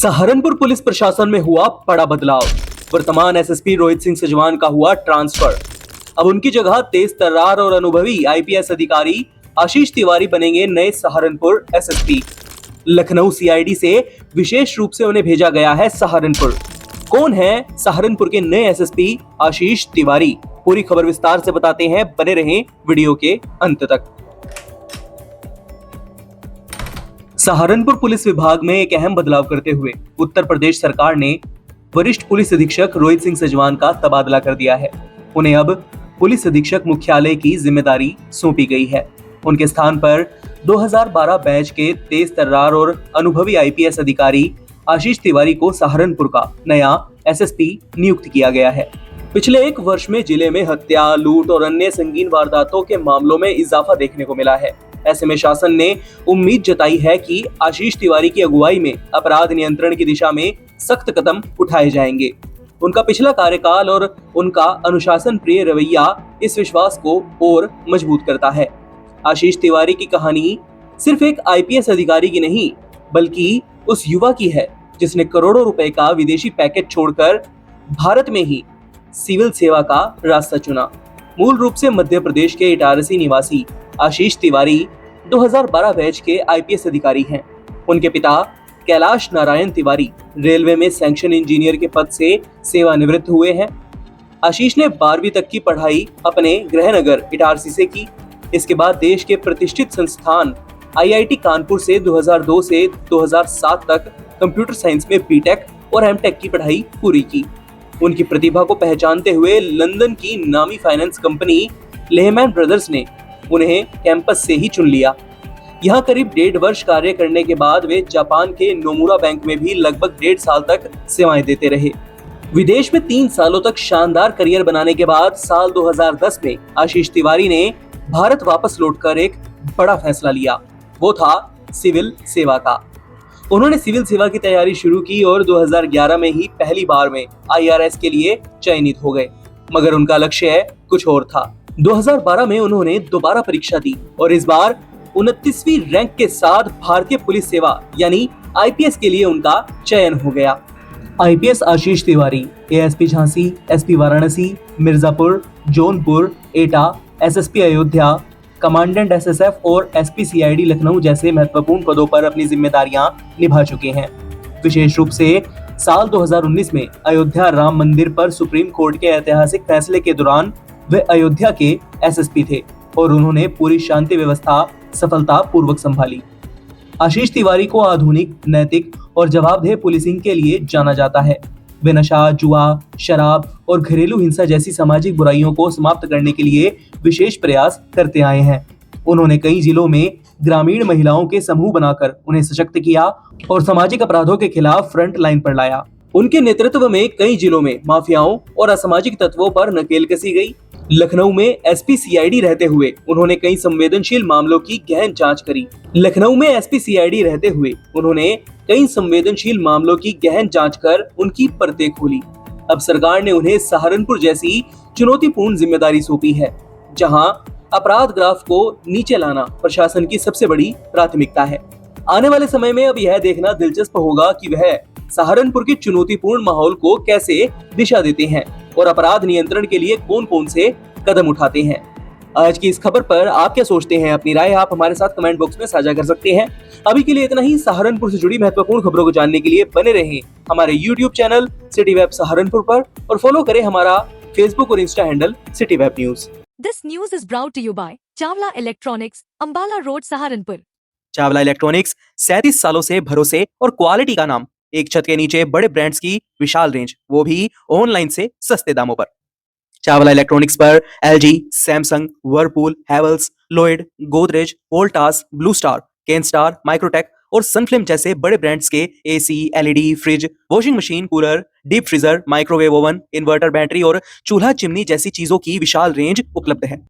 Saharanpur police प्रशासन में हुआ बड़ा बदलाव। वर्तमान एसएसपी रोहित सिंह सजवान का हुआ ट्रांसफर। अब उनकी जगह तेज तर्रार और अनुभवी आईपीएस अधिकारी आशीष तिवारी बनेंगे नए सहारनपुर एसएसपी। लखनऊ सीआईडी से विशेष रूप से उन्हें भेजा गया है सहारनपुर। कौन है सहारनपुर के नए एसएसपी आशीष तिवारी? पूरी खबर विस्तार से बताते हैं, बने रहें वीडियो के अंत तक। सहारनपुर पुलिस विभाग में एक अहम बदलाव करते हुए उत्तर प्रदेश सरकार ने वरिष्ठ पुलिस अधीक्षक रोहित सिंह सजवान का तबादला कर दिया है। उन्हें अब पुलिस अधीक्षक मुख्यालय की जिम्मेदारी सौंपी गई है। उनके स्थान पर 2012 बैच के तेज तर्रार और अनुभवी आईपीएस अधिकारी आशीष तिवारी को सहारनपुर का नया एसएसपी नियुक्त किया गया है। पिछले एक वर्ष में जिले में हत्या, लूट और अन्य संगीन वारदातों के मामलों में इजाफा देखने को मिला है। ऐसे में शासन ने उम्मीद जताई है कि आशीष तिवारी की अगुवाई में अपराध नियंत्रण की दिशा में सख्त कदम उठाए जाएंगे। उनका पिछला कार्यकाल और उनका अनुशासन प्रिय रवैया इस विश्वास को और मजबूत करता है। आशीष तिवारी की कहानी सिर्फ एक आईपीएस अधिकारी की नहीं, बल्कि उस युवा की है जिसने करोड़ों रुपए का विदेशी पैकेज छोड़कर भारत में ही सिविल सेवा का रास्ता चुना। मूल रूप से मध्य प्रदेश के इटारसी निवासी आशीष तिवारी 2012 बैच के आईपीएस अधिकारी हैं। उनके पिता कैलाश नारायण तिवारी रेलवे में सैंक्शन इंजीनियर के पद से सेवानिवृत्त हुए हैं। आशीष ने 12वीं तक की पढ़ाई अपने गृहनगर इटारसी से की। इसके बाद देश के प्रतिष्ठित संस्थान आईआईटी कानपुर से 2002 से 2007 तक कंप्यूटर साइंस में बीटेक और एमटेक की पढ़ाई पूरी की। उनकी प्रतिभा को पहचानते हुए लंदन की नामी फाइनेंस कंपनी लेहमैन ब्रदर्स ने उन्हें कैंपस से ही चुन लिया। यहाँ करीब 1.5 वर्ष कार्य करने के बाद वे जापान के नोमुरा बैंक में भी लगभग 1.5 साल तक सेवाएं देते रहे। विदेश में 3 सालों तक शानदार करियर बनाने के बाद साल 2010 में आशीष तिवारी ने भारत वापस लौटकर एक बड़ा फैसला लिया। वो था सिविल सेवा का। उन्होंने सिविल सेवा की तैयारी शुरू की और 2011 में ही पहली बार में आईआरएस के लिए चयनित हो गए। मगर उनका लक्ष्य कुछ और था। 2012 में उन्होंने दोबारा परीक्षा दी और इस बार 29वीं रैंक के साथ भारतीय पुलिस सेवा यानी आईपीएस के लिए उनका चयन हो गया। आईपीएस आशीष तिवारी एएसपी झांसी, एसपी वाराणसी, मिर्जापुर, जौनपुर, एटा, एसएसपी अयोध्या, कमांडेंट एसएसएफ और एसपी सीआईडी लखनऊ जैसे महत्वपूर्ण पदों पर अपनी जिम्मेदारियां निभा चुके हैं। विशेष रूप से साल 2019 में अयोध्या राम मंदिर पर सुप्रीम कोर्ट के ऐतिहासिक फैसले के दौरान वे अयोध्या के एसएसपी थे और उन्होंने पूरी शांति व्यवस्था सफलतापूर्वक संभाली। आशीष तिवारी को आधुनिक, नैतिक और जवाबदेह पुलिसिंग के लिए जाना जाता है। वे नशा, जुआ, शराब और घरेलू हिंसा जैसी सामाजिक बुराइयों को समाप्त करने के लिए विशेष प्रयास करते आए हैं। उन्होंने कई जिलों में ग्रामीण महिलाओं के समूह बनाकर उन्हें सशक्त किया और सामाजिक अपराधों के खिलाफ फ्रंट लाइन पर लाया। उनके नेतृत्व में कई जिलों में माफियाओं और असामाजिक तत्वों पर नकेल कसी गई। लखनऊ में एसपी सीआईडी रहते हुए उन्होंने कई संवेदनशील मामलों की गहन जांच करी। लखनऊ में एसपी सीआईडी रहते हुए उन्होंने कई संवेदनशील मामलों की गहन जांच कर उनकी परतें खोली। अब सरकार ने उन्हें सहारनपुर जैसी चुनौतीपूर्ण जिम्मेदारी सौंपी है, जहां अपराध ग्राफ को नीचे लाना प्रशासन की सबसे बड़ी प्राथमिकता है। आने वाले समय में अब यह देखना दिलचस्प होगा कि वह सहारनपुर के चुनौतीपूर्ण माहौल को कैसे दिशा देते हैं और अपराध नियंत्रण के लिए कौन कौन से कदम उठाते हैं। आज की इस खबर पर आप क्या सोचते हैं? अपनी राय आप हमारे साथ कमेंट बॉक्स में साझा कर सकते हैं। अभी के लिए इतना ही। सहारनपुर से जुड़ी महत्वपूर्ण खबरों को जानने के लिए बने रहें हमारे YouTube channel city web Saharanpur पर और फॉलो करें हमारा फेसबुक और Insta handle city web news. This news is brought to you by Chawla electronics, Ambala road, Saharanpur. Chawla electronics 37 सालों से भरोसे और क्वालिटी का नाम। एक छत के नीचे बड़े ब्रांड्स की विशाल रेंज, वो भी ऑनलाइन से सस्ते दामों पर। चावला इलेक्ट्रॉनिक्स पर LG, Samsung, Whirlpool, Havells, Lloyd, Godrej, Voltas, blue star, Kenstar, Microtek और सनफ्लिम जैसे बड़े ब्रांड्स के AC, LED, fridge, washing machine, cooler, deep freezer, microwave oven, inverter, battery और चूल्हा चिमनी जैसी चीजों की विशाल रेंज उपलब्ध है।